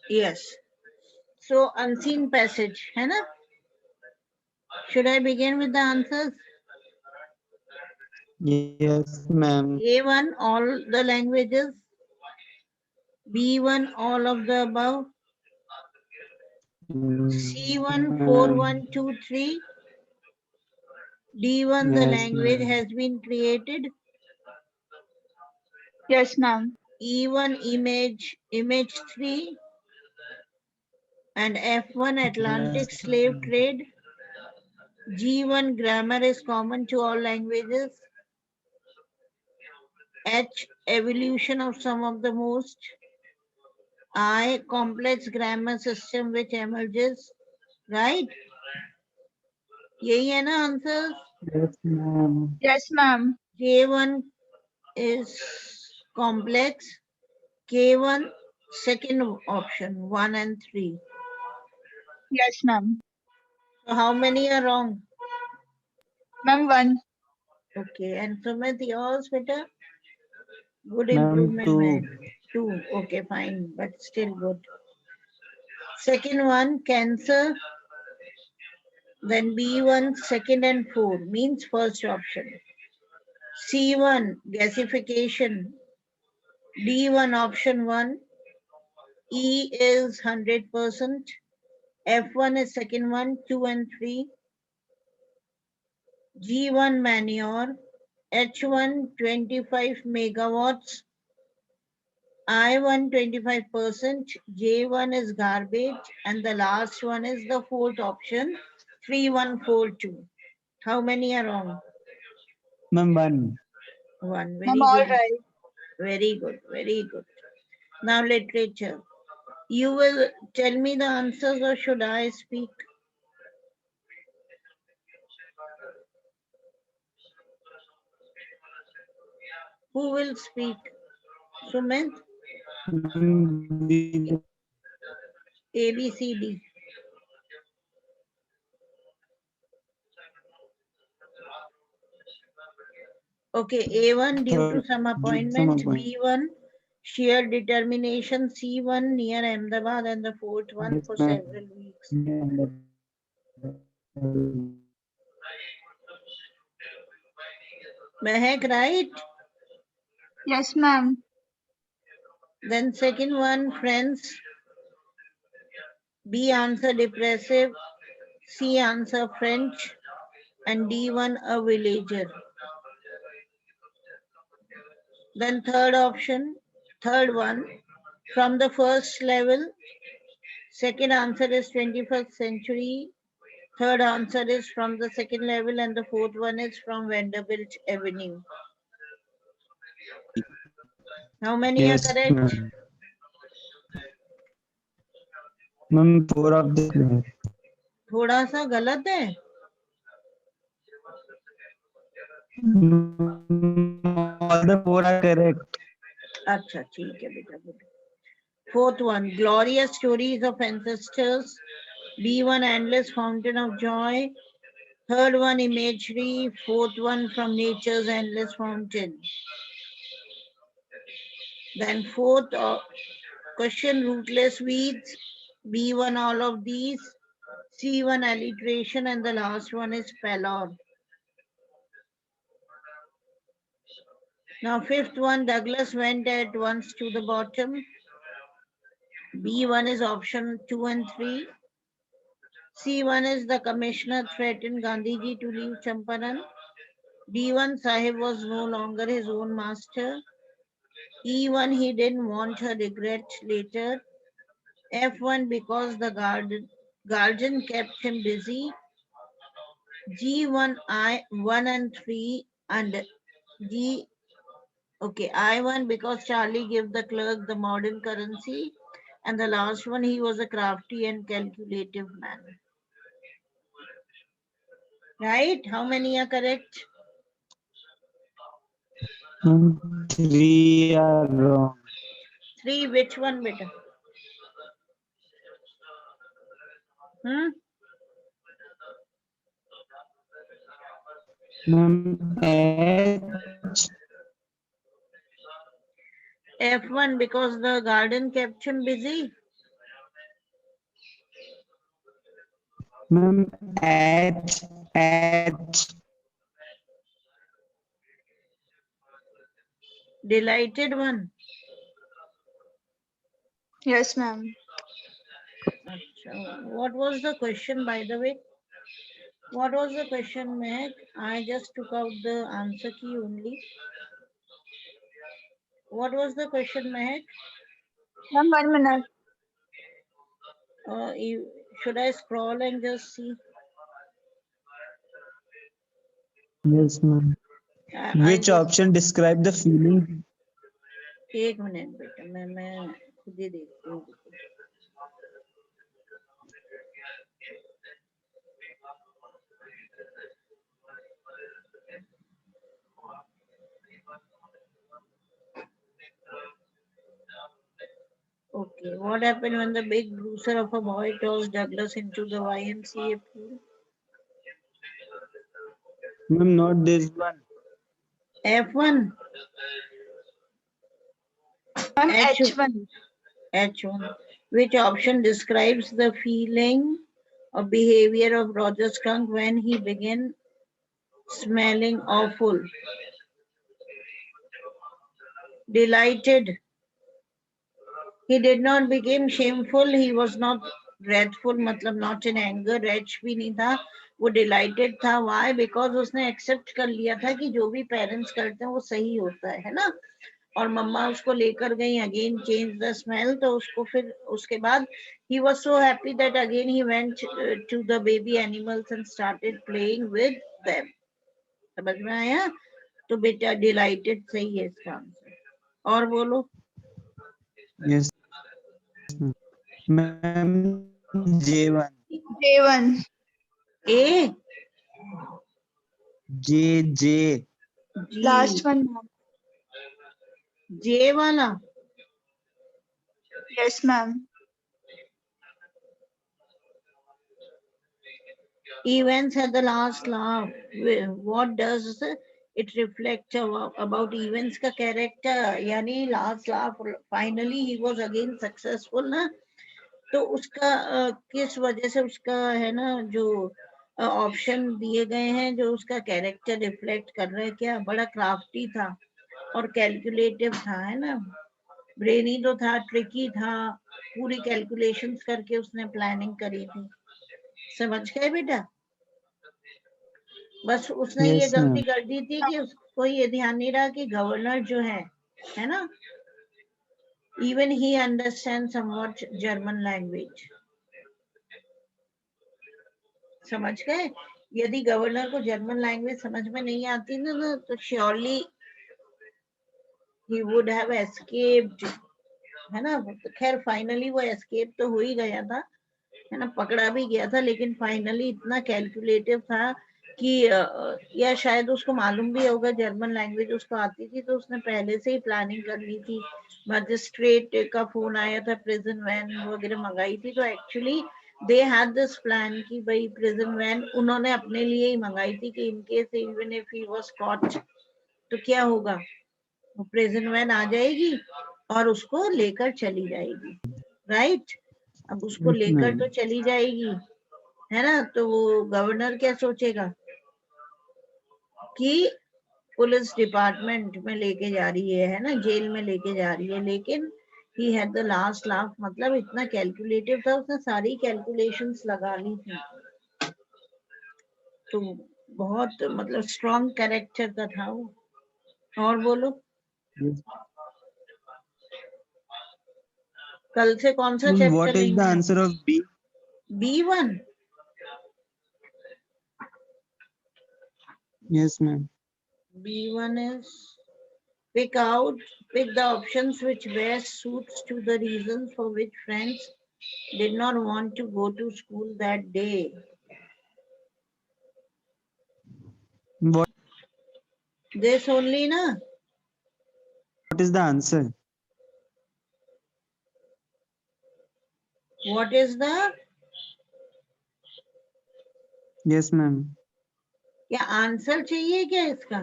Yes. So unseen passage, है ना? Should I begin with the answers? Yes, ma'am. A1 all the languages, B1 all of the above, C1 4 Ma'am. 1 2 3, D1 the Yes, language ma'am. has been created, Yes, ma'am. E1 image 3, and F1 Atlantic Yes, slave ma'am. trade, G1 grammar is common to all languages, H evolution of some of the most, I complex grammar system which emerges, right? यही है ना answer? Yes, ma'am. Yes, ma'am. K1 is complex, K1 second option 1 and 3. Yes, ma'am. So how many are wrong? Ma'am, one. Okay, and Sumit, yours better? Good Ma'am, improvement, man. 2. 2. Okay, fine, but still good. Second one, cancer. Then B1, second and 4 means first option. C1, gasification. D1, option 1. E is 100%. F1 is second one, 2 and 3. G1, manure. H1, 25 megawatts. I1, 25%. J1 is garbage. And the last one is the fourth option, 3142. How many are wrong? Ma'am, 1. One. Ma'am, Very all good. right. Very good. Very good. Now literature. You will tell me the answers or should I speak? Who will speak? Sumit? Ma'am, A, B, C, D. Okay, A1 due to some appointment, B1 sheer determination, C1 near Ahmedabad, and the fourth one Yes, for ma'am. several weeks. Mehak, right? Yes, ma'am. Then second one, friends. B answer depressive, C answer French, and D1 a villager. Then third option, third one, from the first level. Second answer is 21st century. Third answer is from the second level, and the fourth one is from Vanderbilt Avenue. How many are Yes, correct? ma'am. Ma'am, 4 of the correct. थोड़ा सा गलत है. All the 4 are correct. अच्छा ठीक है बेटा. Fourth one, glorious stories of ancestors. B1, endless fountain of joy. Third one, imagery. Fourth one, from nature's endless fountain. Then fourth question, rootless weeds. B1, all of these. C1, alliteration, and the last one is pallor. Now fifth one, Douglas went at once to the bottom. B1 is option 2 and 3. C1 is the commissioner threatened Gandhiji to leave Champaran. D1, Sahib was no longer his own master. E1, he didn't want her regret later. F1, because the guardian kept him busy. G1, I1 and 3, and G, okay, I1 because Charlie gave the clerk the modern currency. And the last one, he was a crafty and calculative man. Right? How many are correct? Ma'am, 3 are wrong. 3, which one, beta? Hmm? Ma'am, H. F1 because the garden kept him busy. Ma'am, H. Delighted one. Yes, ma'am. Acha. What was the question, by the way? What was the question, Meg? I just took out the answer key only. What was the question, Meg? Ma'am, 1 minute. Should I scroll and just see? Yes, ma'am. I Which just option describe the feeling? एक minute बेटा मैं खुद ही देखती हूँ. Okay, what happened when the big bruiser of a boy tossed Douglas into the YMCA pool? Ma'am, not this one. F1, Ma'am, H, H1. H1. Which option describes the feeling or behavior of Roger Skunk when he began smelling awful? Delighted. He did not become shameful. He was not wrathful, मतलब not in anger. Wretch भी नहीं था. वो delighted था. Why? Because उसने accept कर लिया था कि जो भी parents करते हैं वो सही होता है ना. और मम्मा उसको लेकर गई again change the smell. तो उसको फिर उसके बाद he was so happy that again he went to the baby animals and started playing with them. समझ में आया? तो बेटा delighted सही है इसका आंसर. और बोलो. Yes, ma'am. J1. J1. A, J. G, Last one, ma'am. J वाला. Yes, ma'am. Events at the last laugh. What does it reflect about events का character? यानी last laugh. Finally he was again successful ना. तो उसका किस वजह से उसका है ना जो ऑप्शन दिए गए हैं जो उसका कैरेक्टर रिफ्लेक्ट कर रहे हैं क्या? बड़ा क्राफ्टी था और कैलकुलेटिव था है ना. ब्रेनी तो था, ट्रिकी था, पूरी कैलकुलेशंस करके उसने प्लानिंग करी थी. समझ गए बेटा? बस उसने ये Yes, गलती ma'am. कर दी थी कि उसको ये ध्यान नहीं रहा कि गवर्नर जो है ना, even he understand somewhat German language. समझ गए? यदि गवर्नर को जर्मन लैंग्वेज समझ में नहीं आती ना तो surely he would have escaped, है ना. तो खैर फाइनली वो एस्केप तो हो ही गया था, है ना, पकड़ा भी गया था, लेकिन फाइनली इतना कैलकुलेटिव था कि या शायद उसको मालूम भी होगा जर्मन लैंग्वेज उसको आती थी तो उसने पहले से ही प्लानिंग कर ली थी. मजिस्ट्रेट का फोन आया था, प्रिजन वैन वगैरह मंगाई थी, तो actually they had this plan कि भाई प्रिजन वैन उन्होंने अपने लिए ही मंगाई थी कि in case even if he was cot तो क्या होगा, प्रिजन वैन आ जाएगी और उसको लेकर चली जाएगी. राइट. अब उसको Yes, लेकर ma'am. तो चली जाएगी, है ना. तो वो गवर्नर क्या सोचेगा कि पुलिस डिपार्टमेंट में लेके जा रही है ना, जेल में लेके जा रही है. लेकिन he had the last laugh, मतलब इतना कैलकुलेटिव था, उसने सारी कैलकुलेशंस लगा ली थी. तो बहुत मतलब स्ट्रॉन्ग कैरेक्टर का था वो. और बोलो. Yes. कल से कौन सा Ma'am, chapter what is the लेंगे? answer of B? B1. Yes, ma'am. B1 is pick the options which best suits to the reasons for which friends did not want to go to school that day. What This only na. is the answer? What is the? Yes, ma'am. क्या answer चाहिए क्या इसका?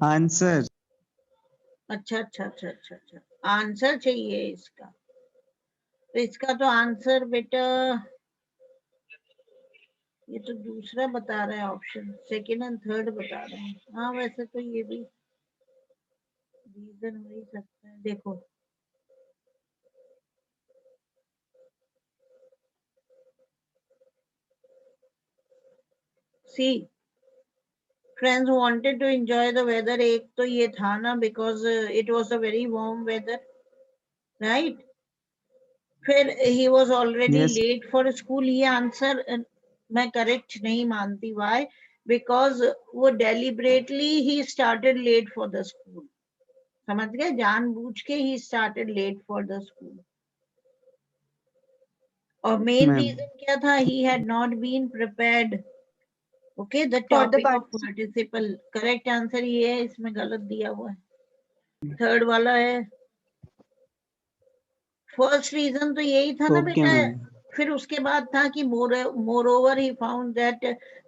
Answer. अच्छा अच्छा अच्छा अच्छा अच्छा, answer चाहिए इसका। तो इसका तो आंसर बेटा ये तो दूसरा बता रहा है ऑप्शन, सेकंड एंड थर्ड बता रहे हैं। हाँ वैसे तो ये भी रीजन हो ही सकता है। देखो सी friends wanted to enjoy the weather, एक तो ये था ना because it was a very warm weather, right? फिर he was already Yes. late for school, ये आंसर मैं करेक्ट नहीं मानती। why? because वो deliberately he started late for the school, समझ गए, जानबूझ के he started late for the school। और मेन Ma'am. रीजन क्या था? he had not been prepared, okay, the For the topic of participant. participle। Correct answer ये है, इसमें गलत दिया हुआ है, थर्ड वाला है। फर्स्ट रीजन तो यही था ना Okay, बेटा। ma'am. फिर उसके बाद था कि moreover he found that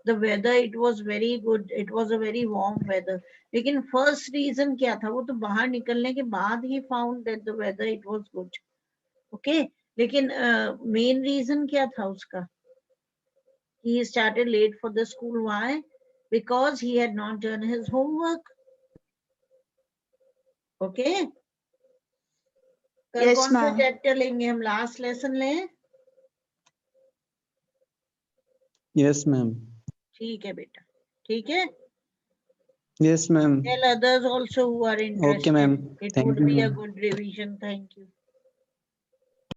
the weather it was very good, it was a very warm weather. लेकिन फर्स्ट रीजन क्या था? वो तो बाहर निकलने के बाद ही found that the weather it was good, okay. लेकिन मेन रीजन क्या था उसका? he started late for the school, why? because he had not done his homework, okay। कल Yes, कौन सा ma'am. चैप्टर लेंगे हम? लास्ट लेसन लें? Yes, ma'am. ठीक है बेटा, ठीक है। Yes, ma'am. Tell others also who are Okay, interested. ma'am. It Thank would you, be a ma'am. good revision. Thank you.